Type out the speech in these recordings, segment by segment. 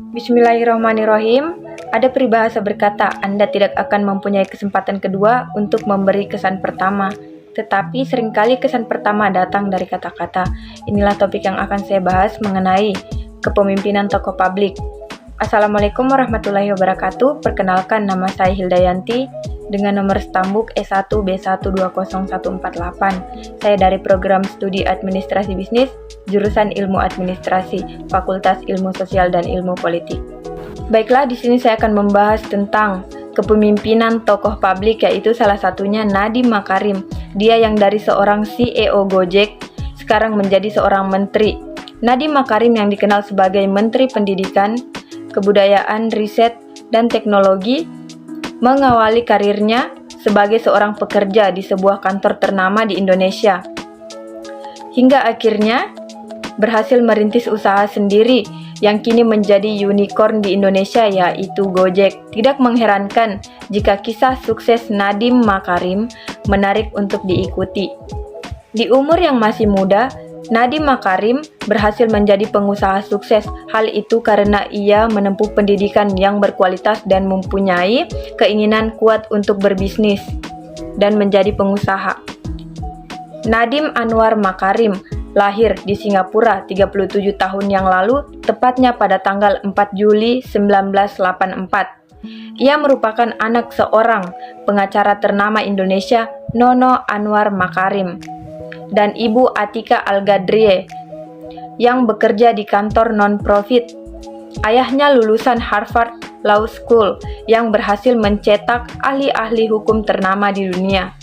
Bismillahirrahmanirrahim. Ada peribahasa berkata, Anda tidak akan mempunyai kesempatan kedua untuk memberi kesan pertama. Tetapi seringkali kesan pertama datang dari kata-kata. Inilah topik yang akan saya bahas mengenai kepemimpinan tokoh publik. Assalamualaikum warahmatullahi wabarakatuh. Perkenalkan, nama saya Hildayanti dengan nomor stambuk S1B1201148. Saya dari program studi administrasi bisnis, jurusan ilmu administrasi, Fakultas Ilmu Sosial dan Ilmu Politik. Baiklah, di sini saya akan membahas tentang kepemimpinan tokoh publik, yaitu salah satunya Nadiem Makarim. Dia yang dari seorang CEO Gojek sekarang menjadi seorang menteri. Nadiem Makarim yang dikenal sebagai Menteri Pendidikan, Kebudayaan, Riset, dan Teknologi mengawali karirnya sebagai seorang pekerja di sebuah kantor ternama di Indonesia. Hingga akhirnya berhasil merintis usaha sendiri yang kini menjadi unicorn di Indonesia, yaitu Gojek. Tidak mengherankan jika kisah sukses Nadiem Makarim menarik untuk diikuti. Di umur yang masih muda, Nadiem Makarim berhasil menjadi pengusaha sukses. Hal itu karena ia menempuh pendidikan yang berkualitas dan mempunyai keinginan kuat untuk berbisnis dan menjadi pengusaha. Nadiem Anwar Makarim lahir di Singapura 37 tahun yang lalu, tepatnya pada tanggal 4 Juli 1984. Ia merupakan anak seorang pengacara ternama Indonesia, Nono Anwar Makarim, dan Ibu Atika Al-Gadrie yang bekerja di kantor non-profit. Ayahnya lulusan Harvard Law School yang berhasil mencetak ahli-ahli hukum ternama di dunia.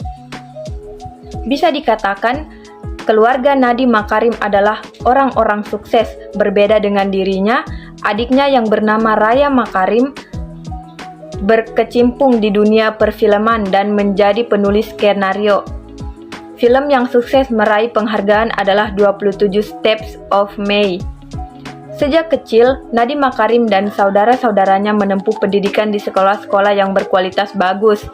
Bisa dikatakan, keluarga Nadiem Makarim adalah orang-orang sukses. Berbeda dengan dirinya, adiknya yang bernama Raya Makarim berkecimpung di dunia perfilman dan menjadi penulis skenario. Film yang sukses meraih penghargaan adalah 27 Steps of May. Sejak kecil, Nadiem Makarim dan saudara-saudaranya menempuh pendidikan di sekolah-sekolah yang berkualitas bagus,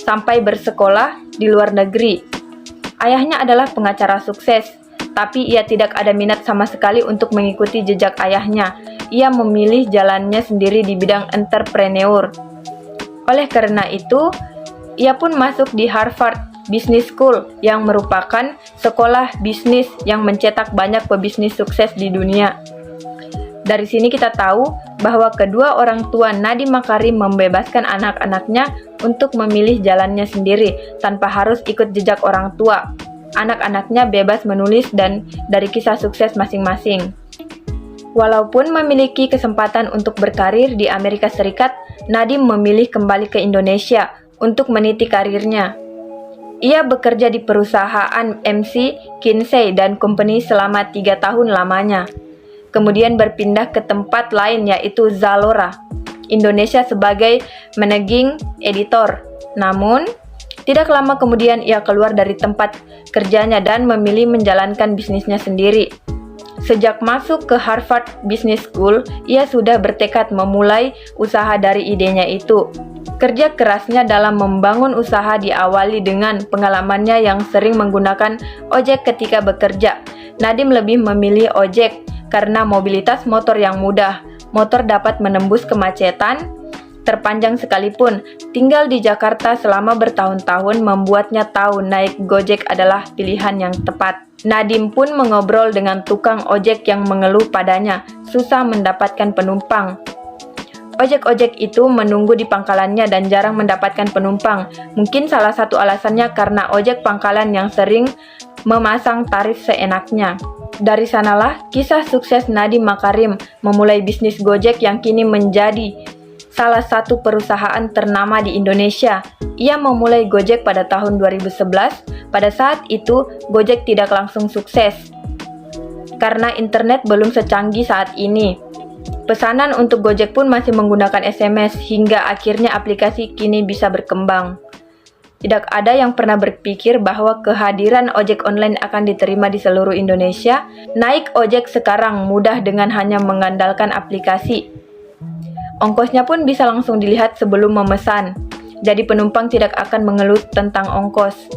sampai bersekolah di luar negeri. Ayahnya adalah pengacara sukses, tapi ia tidak ada minat sama sekali untuk mengikuti jejak ayahnya. Ia memilih jalannya sendiri di bidang entrepreneur. Oleh karena itu, ia pun masuk di Harvard Business School yang merupakan sekolah bisnis yang mencetak banyak pebisnis sukses di dunia. Dari sini kita tahu bahwa kedua orang tua Nadiem Makarim membebaskan anak-anaknya untuk memilih jalannya sendiri tanpa harus ikut jejak orang tua. Anak-anaknya bebas menulis dan dari kisah sukses masing-masing. Walaupun memiliki kesempatan untuk berkarir di Amerika Serikat, Nadiem memilih kembali ke Indonesia untuk meniti karirnya. Ia bekerja di perusahaan MC, Kinsey, dan Company selama 3 tahun lamanya. Kemudian berpindah ke tempat lain, yaitu Zalora, Indonesia, sebagai managing editor. Namun, tidak lama kemudian ia keluar dari tempat kerjanya dan memilih menjalankan bisnisnya sendiri. Sejak masuk ke Harvard Business School, ia sudah bertekad memulai usaha dari idenya itu. Kerja kerasnya dalam membangun usaha diawali dengan pengalamannya yang sering menggunakan ojek ketika bekerja. Nadiem lebih memilih ojek karena mobilitas motor yang mudah. Motor dapat menembus kemacetan terpanjang sekalipun. Tinggal di Jakarta selama bertahun-tahun membuatnya tahu naik Gojek adalah pilihan yang tepat. Nadiem pun mengobrol dengan tukang ojek yang mengeluh padanya susah mendapatkan penumpang. Ojek-ojek itu menunggu di pangkalannya dan jarang mendapatkan penumpang. Mungkin salah satu alasannya karena ojek pangkalan yang sering memasang tarif seenaknya. Dari sanalah kisah sukses Nadiem Makarim memulai bisnis Gojek yang kini menjadi salah satu perusahaan ternama di Indonesia. Ia memulai Gojek pada tahun 2011. Pada saat itu, Gojek tidak langsung sukses karena internet belum secanggih saat ini. Pesanan untuk Gojek pun masih menggunakan SMS hingga akhirnya aplikasi kini bisa berkembang. Tidak ada yang pernah berpikir bahwa kehadiran ojek online akan diterima di seluruh Indonesia. Naik ojek sekarang mudah dengan hanya mengandalkan aplikasi. Ongkosnya pun bisa langsung dilihat sebelum memesan. Jadi penumpang tidak akan mengeluh tentang ongkos.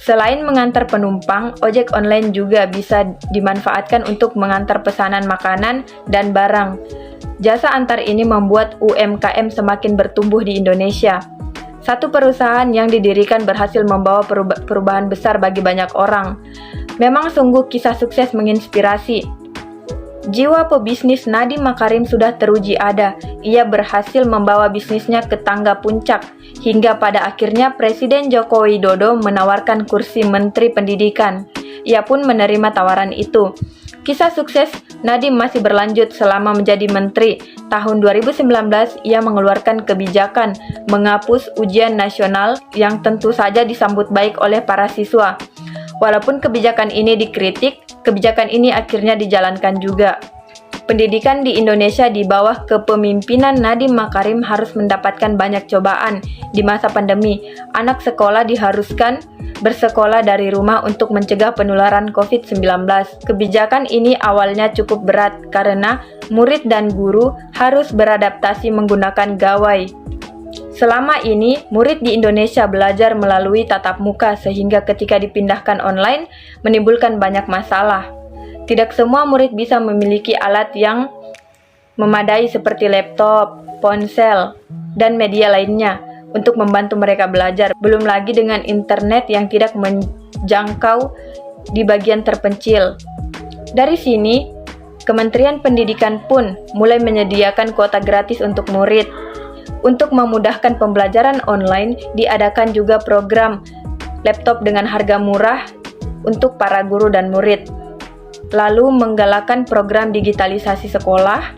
Selain mengantar penumpang, ojek online juga bisa dimanfaatkan untuk mengantar pesanan makanan dan barang. Jasa antar ini membuat UMKM semakin bertumbuh di Indonesia. Satu perusahaan yang didirikan berhasil membawa perubahan besar bagi banyak orang. Memang sungguh kisah sukses menginspirasi. Jiwa pebisnis Nadiem Makarim sudah teruji ada. Ia berhasil membawa bisnisnya ke tangga puncak, hingga pada akhirnya Presiden Joko Widodo menawarkan kursi Menteri Pendidikan. Ia pun menerima tawaran itu. Kisah sukses Nadiem masih berlanjut selama menjadi menteri. Tahun 2019, ia mengeluarkan kebijakan menghapus ujian nasional yang tentu saja disambut baik oleh para siswa. Walaupun kebijakan ini dikritik, kebijakan ini akhirnya dijalankan juga. Pendidikan di Indonesia di bawah kepemimpinan Nadiem Makarim harus mendapatkan banyak cobaan. Di masa pandemi, anak sekolah diharuskan bersekolah dari rumah untuk mencegah penularan COVID-19. Kebijakan ini awalnya cukup berat karena murid dan guru harus beradaptasi menggunakan gawai. Selama ini, murid di Indonesia belajar melalui tatap muka sehingga ketika dipindahkan online menimbulkan banyak masalah. Tidak semua murid bisa memiliki alat yang memadai seperti laptop, ponsel, dan media lainnya untuk membantu mereka belajar. Belum lagi dengan internet yang tidak menjangkau di bagian terpencil. Dari sini, Kementerian Pendidikan pun mulai menyediakan kuota gratis untuk murid. Untuk memudahkan pembelajaran online, diadakan juga program laptop dengan harga murah untuk para guru dan murid. Lalu menggalakkan program digitalisasi sekolah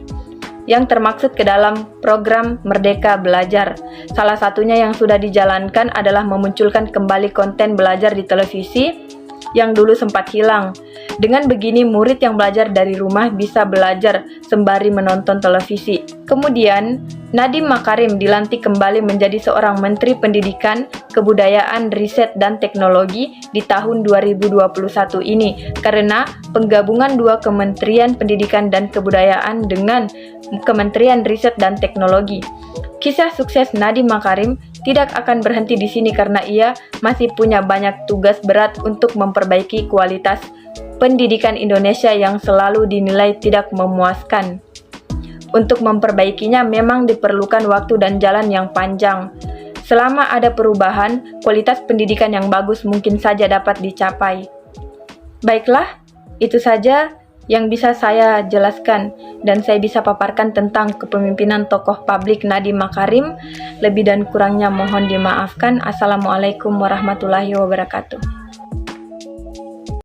yang termaksud ke dalam program Merdeka Belajar. Salah satunya yang sudah dijalankan adalah memunculkan kembali konten belajar di televisi yang dulu sempat hilang. Dengan begini, murid yang belajar dari rumah bisa belajar sembari menonton televisi. Kemudian, Nadiem Makarim dilantik kembali menjadi seorang Menteri Pendidikan, Kebudayaan, Riset, dan Teknologi di tahun 2021 ini karena penggabungan dua Kementerian Pendidikan dan Kebudayaan dengan Kementerian Riset dan Teknologi. Kisah sukses Nadiem Makarim tidak akan berhenti di sini karena ia masih punya banyak tugas berat untuk memperbaiki kualitas pendidikan Indonesia yang selalu dinilai tidak memuaskan. Untuk memperbaikinya memang diperlukan waktu dan jalan yang panjang. Selama ada perubahan, kualitas pendidikan yang bagus mungkin saja dapat dicapai. Baiklah, itu saja yang bisa saya jelaskan dan saya bisa paparkan tentang kepemimpinan tokoh publik Nadiem Makarim. Lebih dan kurangnya mohon dimaafkan. Assalamualaikum warahmatullahi wabarakatuh.